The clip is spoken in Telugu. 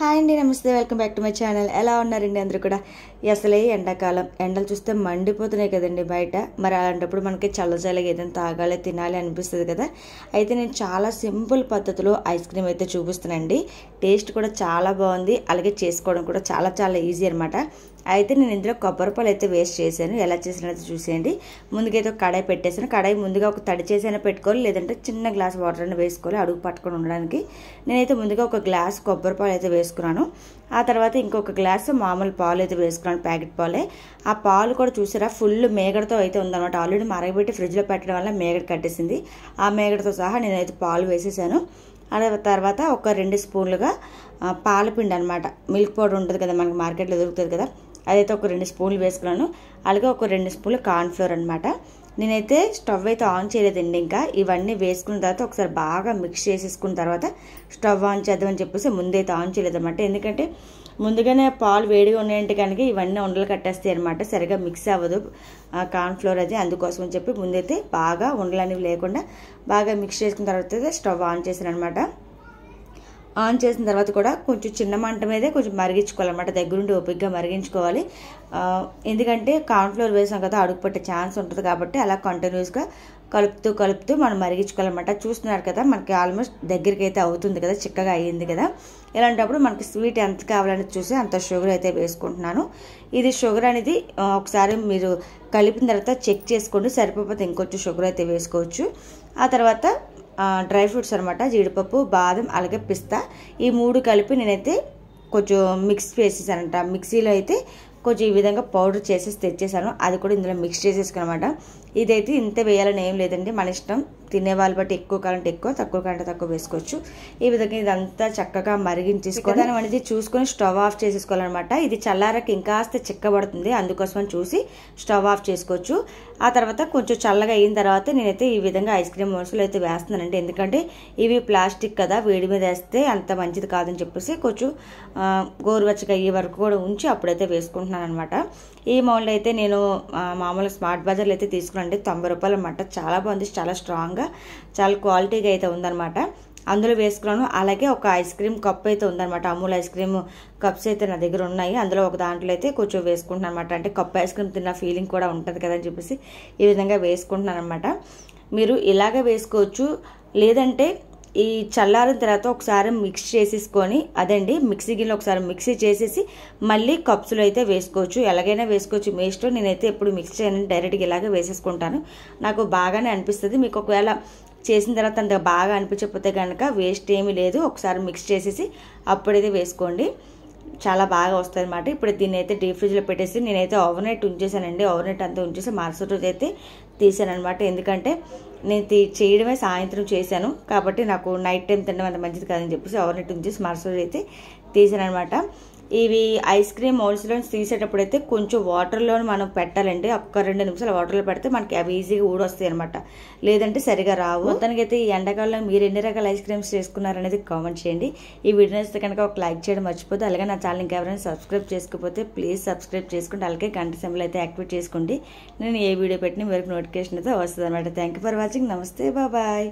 హాయ్ అండి, నమస్తే. Welcome back to my channel. ఎలా ఉన్నారండి అందరూ కూడా? అసలే ఎండాకాలం ఎండలు చూస్తే మండిపోతున్నాయి కదండి బయట. మరి అలాంటప్పుడు మనకి చల్లచల్లగా ఏదైనా తాగాలి, తినాలి అనిపిస్తుంది కదా. అయితే నేను చాలా సింపుల్ పద్ధతిలో ఐస్ క్రీమ్ అయితే చూపిస్తున్నానండి. టేస్ట్ కూడా చాలా బాగుంది, అలాగే చేసుకోవడం కూడా చాలా చాలా ఈజీ అనమాట. అయితే నేను ఇందులో కొబ్బరిపాలు అయితే వేస్ట్ చేశాను. ఎలా చేసినట్టు చూసేయండి. ముందుకైతే ఒక కడాయి పెట్టేసాను. కడాయి ముందుగా ఒక తడి చేసైనా పెట్టుకోవాలి, లేదంటే చిన్న గ్లాస్ వాటర్ అయినా వేసుకోవాలి అడుగు పట్టుకొని ఉండడానికి. నేనైతే ముందుగా ఒక గ్లాస్ కొబ్బరిపాలు అయితే వేసుకున్నాను. ఆ తర్వాత ఇంకొక గ్లాసు మామూలు పాలు అయితే వేసుకున్నాను, ప్యాకెట్ పాలే. ఆ పాలు కూడా చూసారా ఫుల్ మేగడతో అయితే ఉందన్నమాట. ఆల్రెడీ మరగబెట్టి ఫ్రిడ్జ్లో పెట్టడం వల్ల మేగడ కట్టేసింది. ఆ మేగడతో సహా నేనైతే పాలు వేసేసాను. ఆ తర్వాత ఒక 2 స్పూన్లుగా పాలపిండి అనమాట, మిల్క్ పౌడర్ ఉంటుంది కదా మనకి మార్కెట్లో దొరుకుతుంది కదా, అదైతే ఒక 2 స్పూన్లు వేసుకున్నాను. అలాగే ఒక 2 స్పూన్లు కార్న్ఫ్లోర్ అనమాట. నేనైతే స్టవ్ అయితే ఆన్ చేయలేదండి. ఇంకా ఇవన్నీ వేసుకున్న తర్వాత ఒకసారి బాగా మిక్స్ చేసేసుకున్న తర్వాత స్టవ్ ఆన్ చేద్దామని చెప్పేసి ముందైతే ఆన్ చేయలేదన్నమాట. ఎందుకంటే ముందుగానే పాలు వేడిగా ఉన్నాయంటే కనుక ఇవన్నీ ఉండలు కట్టేస్తాయి అనమాట, సరిగా మిక్స్ అవ్వదు కార్న్ఫ్లోర్ అది. అందుకోసం అని చెప్పి ముందైతే బాగా ఉండలు అనేవి లేకుండా బాగా మిక్స్ చేసుకున్న తర్వాత స్టవ్ ఆన్ చేశాను అనమాట. ఆన్ చేసిన తర్వాత కూడా కొంచెం చిన్న మంట మీదే కొంచెం మరిగించుకోవాలన్నమాట, దగ్గరుండి ఓపికగా మరిగించుకోవాలి. ఎందుకంటే కార్న్ఫ్లోర్ వేసాం కదా, అడుగు పట్టే ఛాన్స్ ఉంటుంది కాబట్టి అలా కంటిన్యూస్గా కలుపుతూ మనం మరిగించుకోవాలన్నమాట. చూస్తున్నారు కదా మనకి ఆల్మోస్ట్ దగ్గరికి అయితే అవుతుంది కదా, చిక్కగా అయ్యింది కదా. ఇలాంటప్పుడు మనకి స్వీట్ ఎంత కావాలని చూసి అంత షుగర్ అయితే వేసుకుంటున్నాను. ఇది షుగర్ అనేది ఒకసారి మీరు కలిపిన తర్వాత చెక్ చేసుకోండి, సరిపోతే ఇంకొంచెం షుగర్ అయితే వేసుకోవచ్చు. ఆ తర్వాత డ్రై ఫ్రూట్స్ అనమాట, జీడిపప్పు, బాదం, అలాగే పిస్తా, ఈ 3 కలిపి నేనైతే కొంచెం మిక్స్ చేసేసానంట. మిక్సీలో అయితే కొంచెం ఈ విధంగా పౌడర్ చేసేసి తెచ్చేసాను. అది కూడా ఇందులో మిక్స్ చేసేసుకున్నమాట. ఇదైతే ఇంత వేయాలని ఏం లేదండి, మన ఇష్టం. తినేవాళ్ళు బట్టి ఎక్కువ కావాలంటే ఎక్కువ, తక్కువ కావాలంటే తక్కువ వేసుకోవచ్చు. ఈ విధంగా ఇదంతా చక్కగా మరిగించేసుకొని అనేది చూసుకొని స్టవ్ ఆఫ్ చేసేసుకోవాలన్నమాట. ఇది చల్లారకి ఇంకాస్త చిక్కబడుతుంది, అందుకోసం చూసి స్టవ్ ఆఫ్ చేసుకోవచ్చు. ఆ తర్వాత కొంచెం చల్లగా అయిన తర్వాత నేనైతే ఈ విధంగా ఐస్ క్రీమ్ మోసులు అయితే వేస్తున్నానండి. ఎందుకంటే ఇవి ప్లాస్టిక్ కదా, వేడి మీద వేస్తే అంత మంచిది కాదని చెప్పేసి కొంచెం గోరువెచ్చగా అయ్యే వరకు కూడా ఉంచి అప్పుడైతే వేసుకుంటున్నాను అనమాట. ఈ మౌల్డ్ అయితే నేను మామూలుగా స్మార్ట్ బజార్లో అయితే తీసుకున్నానండి, 90 రూపాయలు అనమాట. చాలా బాగుంది, చాలా స్ట్రాంగ్గా, చాలా క్వాలిటీగా అయితే ఉందన్నమాట. అందులో వేసుకున్నాను. అలాగే ఒక ఐస్ క్రీమ్ కప్ అయితే ఉందన్నమాట, అమూల్ ఐస్ క్రీమ్ కప్స్ అయితే నా దగ్గర ఉన్నాయి. అందులో ఒక దాంట్లో అయితే కొంచెం వేసుకుంటున్నాను అనమాట. అంటే కప్ ఐస్ క్రీమ్ తిన్న ఫీలింగ్ కూడా ఉంటుంది కదని చెప్పేసి ఈ విధంగా వేసుకుంటున్నాను అనమాట. మీరు ఇలాగే వేసుకోవచ్చు, లేదంటే ఈ చల్లారిన తర్వాత ఒకసారి మిక్స్ చేసేసుకొని అదండి మిక్సీ గిన్నెలో ఒకసారి మిక్సీ చేసేసి మళ్ళీ కప్స్లో అయితే వేసుకోవచ్చు. ఎలాగైనా వేసుకోవచ్చు, మీ ఇష్టం. నేనైతే ఎప్పుడు మిక్స్ చేయను, డైరెక్ట్గా ఇలాగే వేసేసుకుంటాను. నాకు బాగానే అనిపిస్తుంది. మీకు ఒకవేళ చేసిన తర్వాత అంత బాగా అనిపించకపోతే కనుక వేస్ట్ ఏమీ లేదు, ఒకసారి మిక్స్ చేసేసి అప్పుడైతే వేసుకోండి, చాలా బాగా వస్తుంది అనమాట. ఇప్పుడు దీన్ని అయితే డీప్ ఫ్రిడ్జ్లో పెట్టేసి నేనైతే ఓవర్ నైట్ ఉంచేసానండి. ఓవర్ నైట్ అంతా ఉంచేసి మరుసటి రోజు అయితే తీసాను అనమాట. ఎందుకంటే నేను చేయడమే సాయంత్రం చేశాను కాబట్టి నాకు నైట్ టైం తినడం అంత మంచిది కాదని చెప్పేసి ఓవర్ నైట్ ఉంచేసి మరుసటి రోజు అయితే తీసాను అనమాట. ఇవి ఐస్ క్రీమ్ మౌల్స్లో తీసేటప్పుడు అయితే కొంచెం వాటర్లో మనం పెట్టాలండి. ఒక్క 2 నిమిషాలు వాటర్లో పెడితే మనకి అవి ఈజీగా ఊడొస్తాయి అనమాట, లేదంటే సరిగా రావు. మొత్తానికి అయితే ఈ ఎండాకాలంలో మీరు ఎన్ని రకాల ఐస్ క్రీమ్స్ చేసుకున్నారనేది కామెంట్ చేయండి. ఈ వీడియో నచ్చితే కనుక ఒక లైక్ చేయడం మర్చిపోతే, అలాగే నా ఛానల్ ఇంకెవరైనా సబ్స్క్రైబ్ చేసుకోకపోతే ప్లీజ్ సబ్స్క్రైబ్ చేసుకోండి. అలాగే గంట సింబల్ అయితే యాక్టివేట్ చేసుకోండి. నేను ఏ వీడియో పెట్టినా మీకు నోటిఫికేషన్ అయితే వస్తుంది అనమాట. Thank you for watching. నమస్తే, బాయ్.